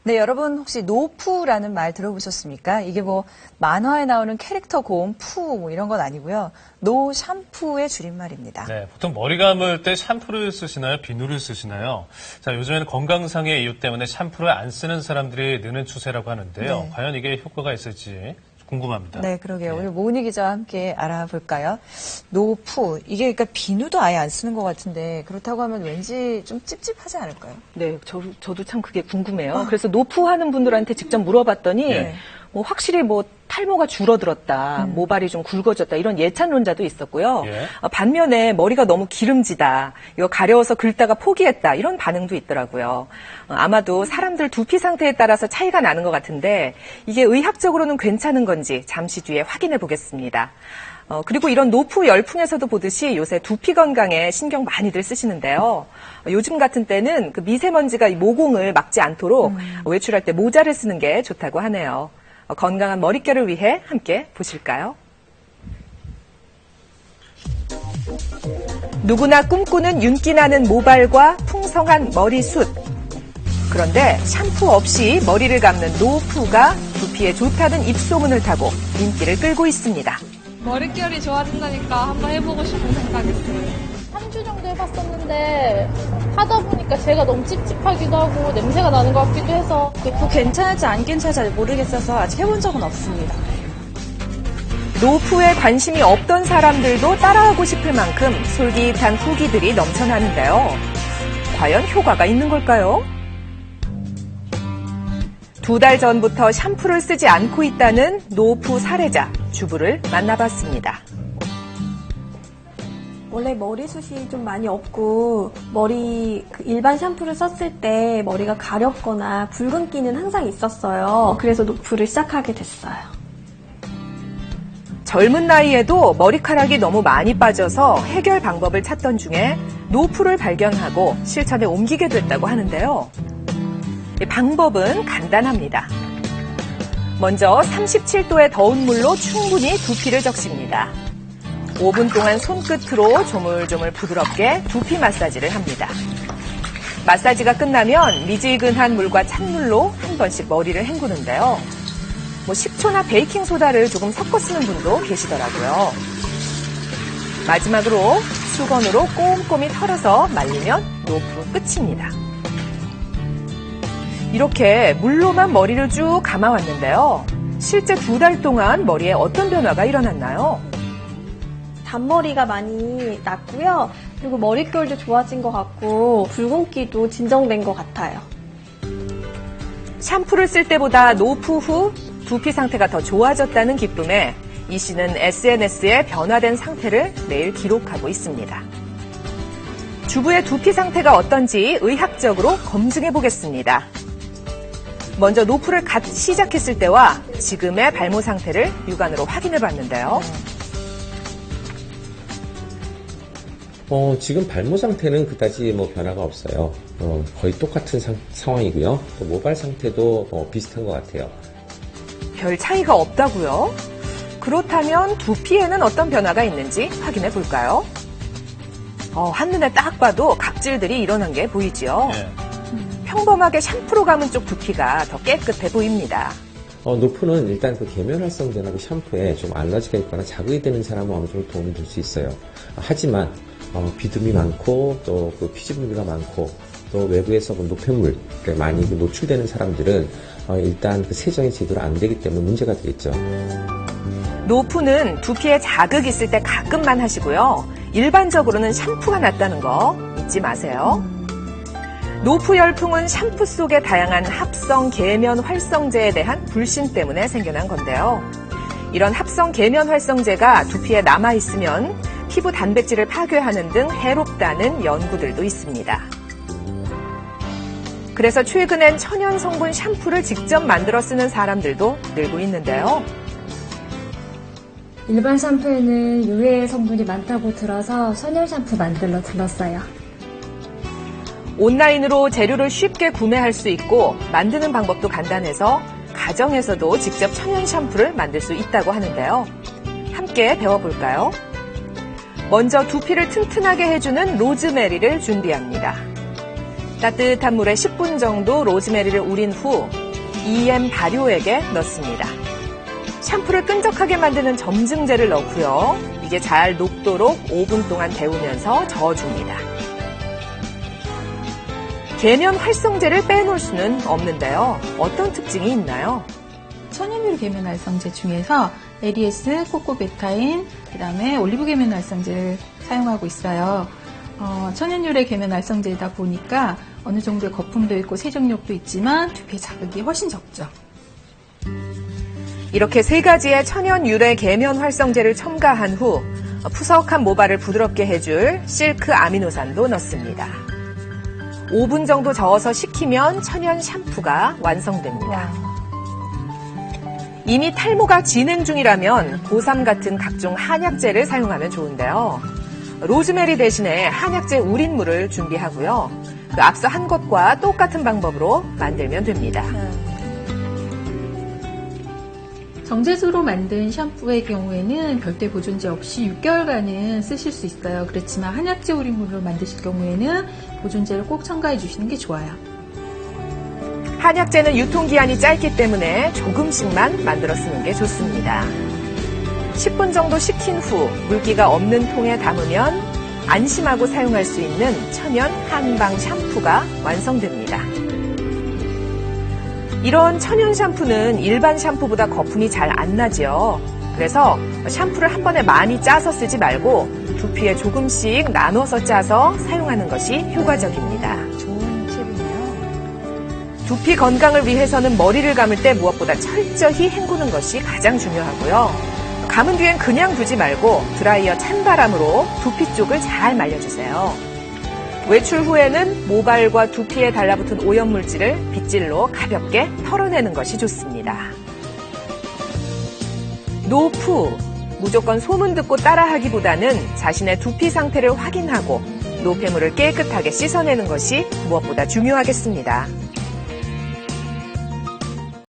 네, 여러분 혹시 노푸라는 말 들어보셨습니까? 이게 뭐 만화에 나오는 캐릭터 고음 푸 뭐 이런 건 아니고요. 노 샴푸의 줄임말입니다. 네, 보통 머리 감을 때 샴푸를 쓰시나요? 비누를 쓰시나요? 자, 요즘에는 건강상의 이유 때문에 샴푸를 안 쓰는 사람들이 느는 추세라고 하는데요. 네. 과연 이게 효과가 있을지 궁금합니다. 네, 그러게요. 네. 오늘 모은희 기자와 함께 알아볼까요? 노푸. 이게 그러니까 비누도 아예 안 쓰는 것 같은데 그렇다고 하면 왠지 좀 찝찝하지 않을까요? 네, 저도 참 그게 궁금해요. 그래서 노푸 하는 분들한테 직접 물어봤더니 네. 뭐 확실히 뭐 탈모가 줄어들었다, 모발이 좀 굵어졌다 이런 예찬론자도 있었고요. 예. 반면에 머리가 너무 기름지다, 이거 가려워서 긁다가 포기했다 이런 반응도 있더라고요. 아마도 사람들 두피 상태에 따라서 차이가 나는 것 같은데 이게 의학적으로는 괜찮은 건지 잠시 뒤에 확인해 보겠습니다. 그리고 이런 노푸 열풍에서도 보듯이 요새 두피 건강에 신경 많이들 쓰시는데요. 요즘 같은 때는 그 미세먼지가 이 모공을 막지 않도록 외출할 때 모자를 쓰는 게 좋다고 하네요. 건강한 머릿결을 위해 함께 보실까요? 누구나 꿈꾸는 윤기 나는 모발과 풍성한 머리숱. 그런데 샴푸 없이 머리를 감는 노푸가 두피에 좋다는 입소문을 타고 인기를 끌고 있습니다. 머릿결이 좋아진다니까 한번 해보고 싶은 생각이었어요. 3주 정도 해봤었는데 하다 보니까 제가 너무 찝찝하기도 하고 냄새가 나는 것 같기도 해서 괜찮을지 안 괜찮을지 잘 모르겠어서 아직 해본 적은 없습니다. 노푸에 관심이 없던 사람들도 따라하고 싶을 만큼 솔깃한 후기들이 넘쳐나는데요. 과연 효과가 있는 걸까요? 2달 전부터 샴푸를 쓰지 않고 있다는 노푸 사례자 주부를 만나봤습니다. 원래 머리숱이 좀 많이 없고 일반 샴푸를 썼을 때 머리가 가렵거나 붉은기는 항상 있었어요. 그래서 노프를 시작하게 됐어요. 젊은 나이에도 머리카락이 너무 많이 빠져서 해결 방법을 찾던 중에 노프를 발견하고 실천에 옮기게 됐다고 하는데요. 이 방법은 간단합니다. 먼저 37도의 더운 물로 충분히 두피를 적십니다. 5분 동안 손끝으로 조물조물 부드럽게 두피 마사지를 합니다. 마사지가 끝나면 미지근한 물과 찬물로 한 번씩 머리를 헹구는데요. 뭐 식초나 베이킹소다를 조금 섞어 쓰는 분도 계시더라고요. 마지막으로 수건으로 꼼꼼히 털어서 말리면 노프 끝입니다. 이렇게 물로만 머리를 쭉 감아왔는데요. 실제 2달 동안 머리에 어떤 변화가 일어났나요? 단머리가 많이 났고요. 그리고 머릿결도 좋아진 것 같고 붉은기도 진정된 것 같아요. 샴푸를 쓸 때보다 노프 후 두피 상태가 더 좋아졌다는 기쁨에 이 씨는 SNS에 변화된 상태를 매일 기록하고 있습니다. 주부의 두피 상태가 어떤지 의학적으로 검증해 보겠습니다. 먼저 노프를 갓 시작했을 때와 지금의 발모 상태를 육안으로 확인해 봤는데요. 지금 발모 상태는 그다지 변화가 없어요. 거의 똑같은 상황이고요. 또 모발 상태도 비슷한 것 같아요. 별 차이가 없다고요? 그렇다면 두피에는 어떤 변화가 있는지 확인해 볼까요? 한눈에 딱 봐도 각질들이 일어난 게 보이지요? 네. 평범하게 샴푸로 감은 쪽 두피가 더 깨끗해 보입니다. 노프는 일단 그 계면활성제나 그 샴푸에 좀 알러지가 있거나 자극이 되는 사람은 어느 정도 도움이 될 수 있어요. 하지만 비듬이 많고 또 그 피지분비가 많고 또 외부에서 노폐물 많이 노출되는 사람들은 일단 그 세정이 제대로 안 되기 때문에 문제가 되겠죠. 노프는 두피에 자극이 있을 때 가끔만 하시고요. 일반적으로는 샴푸가 낫다는 거 잊지 마세요. 노프 열풍은 샴푸 속의 다양한 합성 계면 활성제에 대한 불신 때문에 생겨난 건데요. 이런 합성 계면 활성제가 두피에 남아있으면 피부 단백질을 파괴하는 등 해롭다는 연구들도 있습니다. 그래서 최근엔 천연 성분 샴푸를 직접 만들어 쓰는 사람들도 늘고 있는데요. 일반 샴푸에는 유해 성분이 많다고 들어서 천연 샴푸 만들러 들렀어요. 온라인으로 재료를 쉽게 구매할 수 있고 만드는 방법도 간단해서 가정에서도 직접 천연 샴푸를 만들 수 있다고 하는데요. 함께 배워볼까요? 먼저 두피를 튼튼하게 해주는 로즈메리를 준비합니다. 따뜻한 물에 10분 정도 로즈메리를 우린 후 EM 발효액에 넣습니다. 샴푸를 끈적하게 만드는 점증제를 넣고요. 이게 잘 녹도록 5분 동안 데우면서 저어줍니다. 계면 활성제를 빼놓을 수는 없는데요. 어떤 특징이 있나요? 천연유래 계면 활성제 중에서 에리에스, 코코베타인, 그다음에 올리브 계면 활성제를 사용하고 있어요. 천연유래 계면 활성제이다 보니까 어느 정도의 거품도 있고 세정력도 있지만 두피에 자극이 훨씬 적죠. 이렇게 3가지의 천연 유래 계면 활성제를 첨가한 후 푸석한 모발을 부드럽게 해줄 실크 아미노산도 넣습니다. 5분 정도 저어서 식히면 천연 샴푸가 완성됩니다. 이미 탈모가 진행 중이라면 고3 같은 각종 한약재를 사용하면 좋은데요. 로즈메리 대신에 한약재 우린 물을 준비하고요. 앞서 한 것과 똑같은 방법으로 만들면 됩니다. 정제수로 만든 샴푸의 경우에는 별도의 보존제 없이 6개월간은 쓰실 수 있어요. 그렇지만 한약재 우린물로 만드실 경우에는 보존제를 꼭 첨가해 주시는 게 좋아요. 한약재는 유통기한이 짧기 때문에 조금씩만 만들어 쓰는 게 좋습니다. 10분 정도 식힌 후 물기가 없는 통에 담으면 안심하고 사용할 수 있는 천연 한방 샴푸가 완성됩니다. 이런 천연 샴푸는 일반 샴푸보다 거품이 잘 안 나지요. 그래서 샴푸를 한 번에 많이 짜서 쓰지 말고 두피에 조금씩 나눠서 짜서 사용하는 것이 효과적입니다. 좋은 팁이네요. 두피 건강을 위해서는 머리를 감을 때 무엇보다 철저히 헹구는 것이 가장 중요하고요. 감은 뒤엔 그냥 두지 말고 드라이어 찬바람으로 두피 쪽을 잘 말려주세요. 외출 후에는 모발과 두피에 달라붙은 오염물질을 빗질로 가볍게 털어내는 것이 좋습니다. 노푸, 무조건 소문 듣고 따라하기보다는 자신의 두피 상태를 확인하고 노폐물을 깨끗하게 씻어내는 것이 무엇보다 중요하겠습니다.